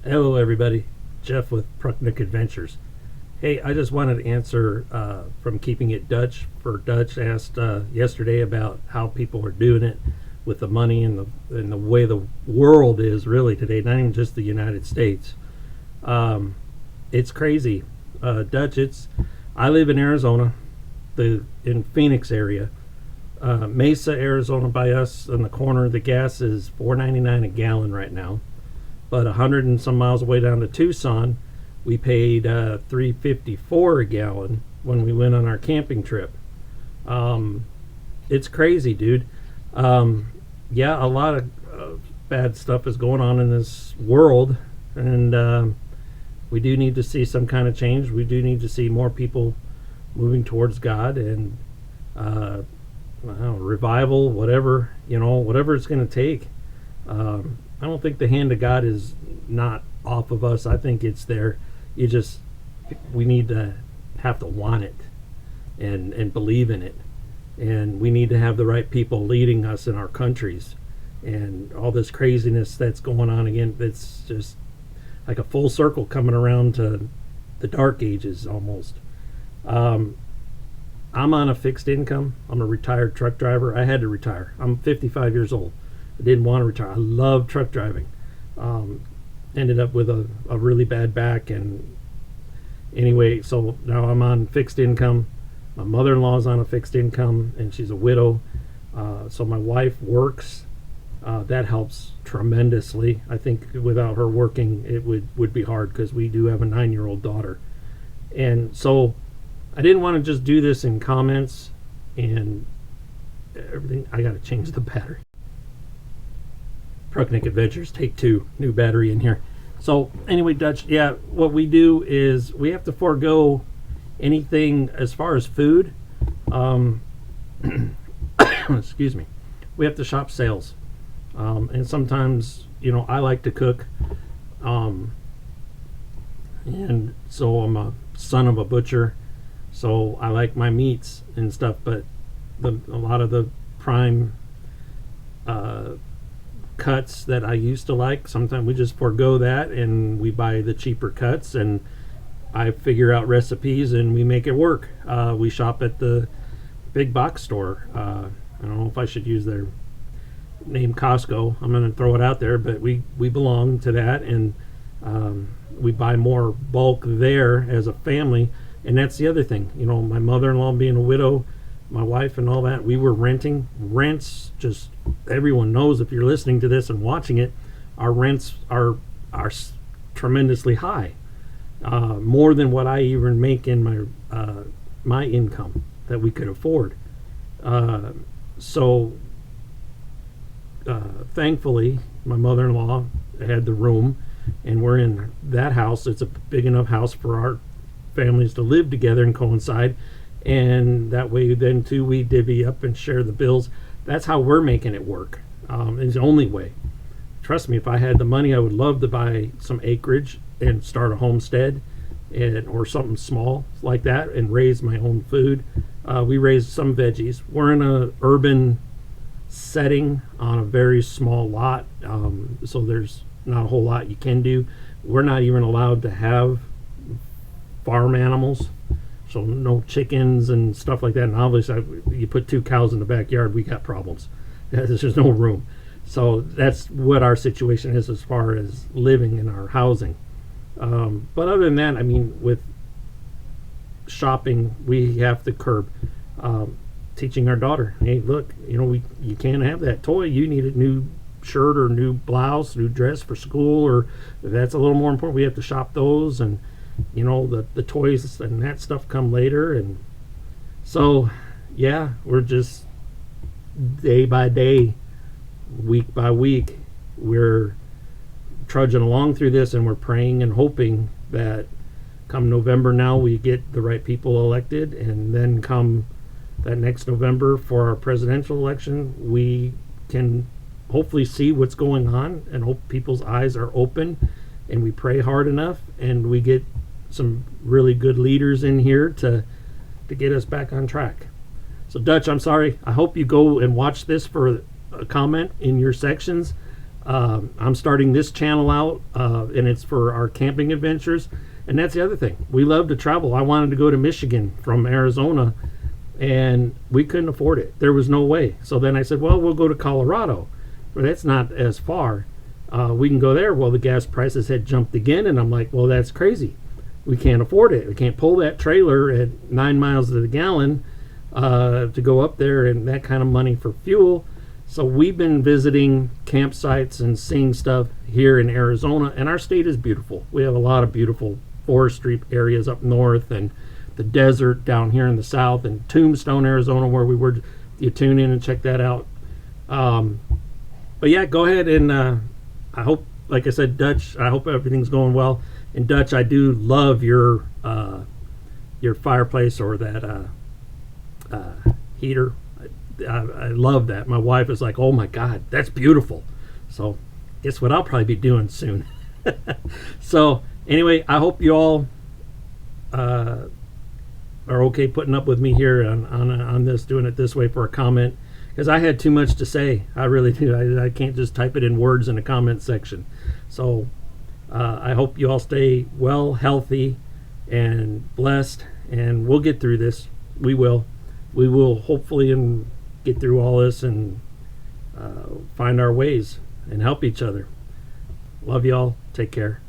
Hello, everybody. Jeff with Prucknick Adventures. Hey, I just wanted to answer from Keeping It Dutch. For Dutch asked yesterday about how people are doing it with the money and the way the world is really today, not even just the United States. It's crazy. Dutch, I live in Arizona, in Phoenix area. Mesa, Arizona, by us in the corner, the gas is $4.99 a gallon right now. But 100 and some miles away down to Tucson, we paid $3.54 a gallon when we went on our camping trip. It's crazy, dude. Yeah, a lot of bad stuff is going on in this world, and we do need to see some kind of change. We do need to see more people moving towards God and I don't know, revival, whatever it's going to take. I don't think the hand of God is not off of us. I think it's there. We need to have to want it and believe in it. And we need to have the right people leading us in our countries. And all this craziness that's going on again, it's just like a full circle coming around to the dark ages almost. I'm on a fixed income. I'm a retired truck driver. I had to retire. I'm 55 years old. I didn't want to retire. I love truck driving. Ended up with a really bad back, and anyway, so now I'm on fixed income. My mother-in-law's on a fixed income, and she's a widow. So my wife works. That helps tremendously. I think without her working, it would be hard because we do have a 9-year-old daughter. And so I didn't want to just do this in comments and everything. I got to change the battery. Prucknick Adventures, take 2, new battery in here. So anyway, Dutch, yeah, what we do is we have to forego anything as far as food. Excuse me. We have to shop sales. And sometimes, I like to cook. And so I'm a son of a butcher. So I like my meats and stuff, but a lot of the prime cuts that I used to like, sometimes we just forego that and we buy the cheaper cuts, and I figure out recipes and we make it work. We shop at the big box store. I don't know if I should use their name, Costco. I'm going to throw it out there, but we belong to that, and we buy more bulk there as a family. And that's the other thing, my mother-in-law being a widow, my wife and all that, we were renting. Rents, just everyone knows, if you're listening to this and watching it, our rents are tremendously high, more than what I even make in my income that we could afford. So thankfully, my mother-in-law had the room, and we're in that house. It's a big enough house for our families to live together and coincide. And that way then too we divvy up and share the bills. That's how we're making it work. It's the only way. Trust me, if I had the money, I would love to buy some acreage and start a homestead or something small like that and raise my own food. We raise some veggies. We're in an urban setting on a very small lot, so there's not a whole lot you can do. We're not even allowed to have farm animals. So no chickens and stuff like that. And obviously, you put 2 cows in the backyard, we got problems. There's just no room. So that's what our situation is as far as living in our housing. But other than that, with shopping, we have to curb. Teaching our daughter, hey, look, you can't have that toy. You need a new shirt or new blouse, new dress for school, or if that's a little more important, we have to shop those. And the toys and that stuff come later. And so yeah, we're just day by day, week by week, we're trudging along through this, and we're praying and hoping that come November now we get the right people elected, and then come that next November for our presidential election we can hopefully see what's going on and hope people's eyes are open, and we pray hard enough and we get some really good leaders in here to get us back on track. So Dutch, I'm sorry. I hope you go and watch this for a comment in your sections. I'm starting this channel out, and it's for our camping adventures. And that's the other thing. We love to travel. I wanted to go to Michigan from Arizona, and we couldn't afford it. There was no way. So then I said, well, we'll go to Colorado. Well, that's not as far. We can go there. Well, the gas prices had jumped again, and I'm like, well, that's crazy. We can't afford it. We can't pull that trailer at 9 miles to the gallon to go up there, and that kind of money for fuel. So we've been visiting campsites and seeing stuff here in Arizona, and our state is beautiful. We have a lot of beautiful forestry areas up north, and the desert down here in the south, and Tombstone, Arizona, where we were. You tune in and check that out. But yeah, go ahead and I hope, like I said, Dutch, I hope everything's going well. And Dutch, I do love your fireplace, or that heater. I love that. My wife is like, oh my God, that's beautiful. So guess what I'll probably be doing soon. So anyway, I hope you all are okay putting up with me here on this, doing it this way for a comment, because I had too much to say. I really do. I can't just type it in words in the comment section. So I hope you all stay well, healthy, and blessed, and we'll get through this. We will hopefully get through all this and find our ways and help each other. Love y'all. Take care.